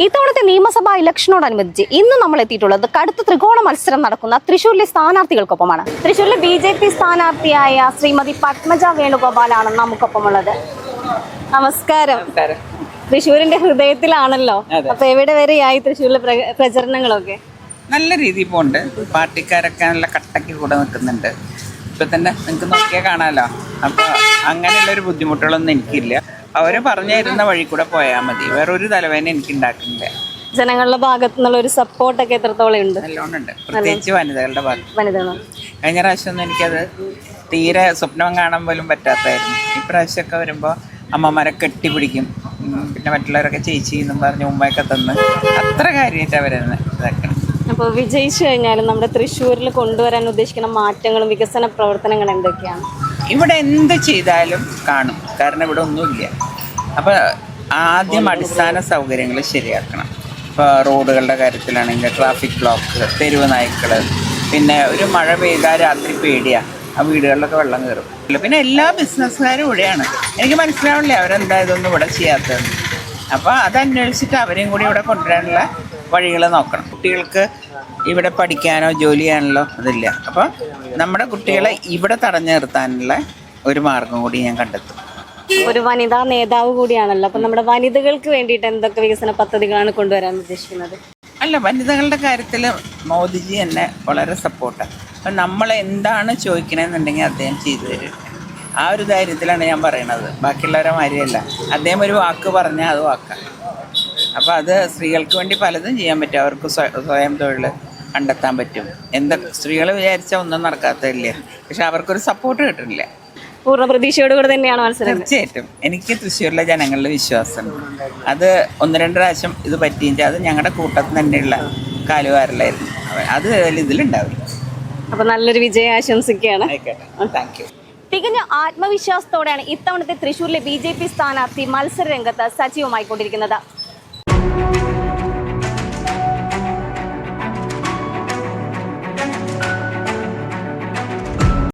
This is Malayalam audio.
ഇത്തവണത്തെ നിയമസഭാ ഇലക്ഷനോടനുബന്ധിച്ച് ഇന്ന് നമ്മൾ എത്തിയിട്ടുള്ളത് കടുത്ത ത്രികോണ മത്സരം നടക്കുന്ന തൃശ്ശൂരിലെ സ്ഥാനാർത്ഥികൾക്കൊപ്പമാണ്. തൃശ്ശൂരിലെ BJP സ്ഥാനാർത്ഥിയായ ശ്രീമതി പത്മജ വേണുഗോപാലാണ് നമുക്കൊപ്പമുള്ളത്. നമസ്കാരം. തൃശ്ശൂരിന്റെ ഹൃദയത്തിലാണല്ലോ, അപ്പൊ എവിടെ വരെയായി തൃശ്ശൂരിലെ പ്രചരണങ്ങളൊക്കെ? നല്ല രീതിയിൽ പോകുന്നുണ്ട്. പാർട്ടിക്കാരൊക്കെ നല്ല കട്ടയ്ക്ക് കൂടെ നിൽക്കുന്നുണ്ട്. ഇപ്പൊ തന്നെ നിങ്ങൾക്ക് നോക്കിയാൽ കാണാമല്ലോ. അപ്പൊ അങ്ങനെയുള്ളൊരു ബുദ്ധിമുട്ടുകളൊന്നും എനിക്കില്ല. അവര് പറഞ്ഞു തരുന്ന വഴി കൂടെ പോയാൽ മതി. വേറൊരു തലവേദന എനിക്ക് ഉണ്ടാക്കുന്നില്ല. ജനങ്ങളുടെ ഭാഗത്തു നിന്നുള്ള ഒരു സപ്പോർട്ടൊക്കെ എത്രത്തോളം ഉണ്ട്? നല്ലോണം ഉണ്ട്, പ്രത്യേകിച്ച് വനിതകളുടെ ഭാഗത്ത്. കഴിഞ്ഞ പ്രാവശ്യമൊന്നും എനിക്കത് തീരെ സ്വപ്നം കാണാൻ പോലും പറ്റാത്തായിരുന്നു. ഇപ്രാവശ്യമൊക്കെ വരുമ്പോൾ അമ്മമാരെ കെട്ടിപ്പിടിക്കും, പിന്നെ മറ്റുള്ളവരൊക്കെ ചേച്ചി എന്നും പറഞ്ഞ് ഉമ്മയൊക്കെ തന്ന് അത്ര കാര്യമായിട്ട് അവരെന്ന് ഇതാക്കണം. അപ്പോൾ വിജയിച്ചു കഴിഞ്ഞാലും നമ്മുടെ തൃശ്ശൂരിൽ കൊണ്ടുവരാൻ ഉദ്ദേശിക്കുന്ന മാറ്റങ്ങളും വികസന പ്രവർത്തനങ്ങളും എന്തൊക്കെയാണ്? ഇവിടെ എന്ത് ചെയ്താലും കാണും, കാരണം ഇവിടെ ഒന്നുമില്ല. അപ്പോൾ ആദ്യം അടിസ്ഥാന സൗകര്യങ്ങൾ ശരിയാക്കണം. ഇപ്പോൾ റോഡുകളുടെ കാര്യത്തിലാണെങ്കിൽ ട്രാഫിക് ബ്ലോക്ക്, തെരുവ് നായ്ക്കൾ, പിന്നെ ഒരു മഴ പെയ്താൽ രാത്രി പേടിയാണ്, ആ വീടുകളിലൊക്കെ വെള്ളം കയറും. പിന്നെ എല്ലാ ബിസിനസ്സുകാരും ഇവിടെയാണ്. എനിക്ക് മനസ്സിലാവില്ലേ അവരെന്താ ഇതൊന്നും ഇവിടെ ചെയ്യാത്തത്. അപ്പോൾ അതന്വേഷിച്ചിട്ട് അവരെയും കൂടി ഇവിടെ കൊണ്ടുവരാനുള്ള വഴികൾ നോക്കണം. കുട്ടികൾക്ക് ഇവിടെ പഠിക്കാനോ ജോലി ചെയ്യാനോ അതില്ല. അപ്പോൾ നമ്മുടെ കുട്ടികളെ ഇവിടെ തടഞ്ഞു നിർത്താനുള്ള ഒരു മാർഗം കൂടി ഞാൻ കണ്ടെത്തും. ഒരു വനിതാ നേതാവ് കൂടിയാണല്ലോ, അപ്പം നമ്മുടെ വനിതകൾക്ക് വേണ്ടിയിട്ട് എന്തൊക്കെ വികസന പദ്ധതികളാണ് കൊണ്ടുവരാൻ ഉദ്ദേശിക്കുന്നത്? അല്ല, വനിതകളുടെ കാര്യത്തിൽ മോദിജി എന്നെ വളരെ സപ്പോർട്ടാണ്. അപ്പം നമ്മൾ എന്താണ് ചോദിക്കണമെന്നുണ്ടെങ്കിൽ അദ്ദേഹം ചെയ്തു തരും. ആ ഒരു ധൈര്യത്തിലാണ് ഞാൻ പറയണത്. ബാക്കിയുള്ളവരെ മാതിരിയല്ല. അദ്ദേഹം ഒരു വാക്ക് പറഞ്ഞാൽ അത് വാക്കാം. അപ്പോൾ അത് സ്ത്രീകൾക്ക് വേണ്ടി പലതും ചെയ്യാൻ പറ്റും. അവർക്ക് സ്വയം തൊഴിൽ കണ്ടെത്താൻ പറ്റും. സ്ത്രീകൾ വിചാരിച്ചാൽ ഒന്നും നടക്കാത്തതില്ല, പക്ഷെ അവർക്കൊരു സപ്പോർട്ട് കിട്ടുന്നില്ല. പൂർണ്ണ പ്രതീക്ഷയോടുകൂടെ തന്നെയാണ് മത്സരം. തീർച്ചയായിട്ടും എനിക്ക് തൃശ്ശൂരിലെ ജനങ്ങളുടെ വിശ്വാസമുണ്ട്. അത് 1-2 പ്രാവശ്യം ഇത് പറ്റിയെങ്കിൽ അത് ഞങ്ങളുടെ കൂട്ടത്തിൽ തന്നെയുള്ള കാലുവാരലായിരുന്നു. അത് ഇതിലുണ്ടാവില്ല. അപ്പോൾ നല്ലൊരു വിജയം ആശംസിക്കുകയാണ്. ആയിക്കോട്ടെ, താങ്ക് യു. തികഞ്ഞ ആത്മവിശ്വാസത്തോടെയാണ് ഇത്തവണത്തെ തൃശ്ശൂരിലെ BJP സ്ഥാനാർത്ഥി മത്സര രംഗത്ത് സജീവമായിക്കൊണ്ടിരിക്കുന്നത്.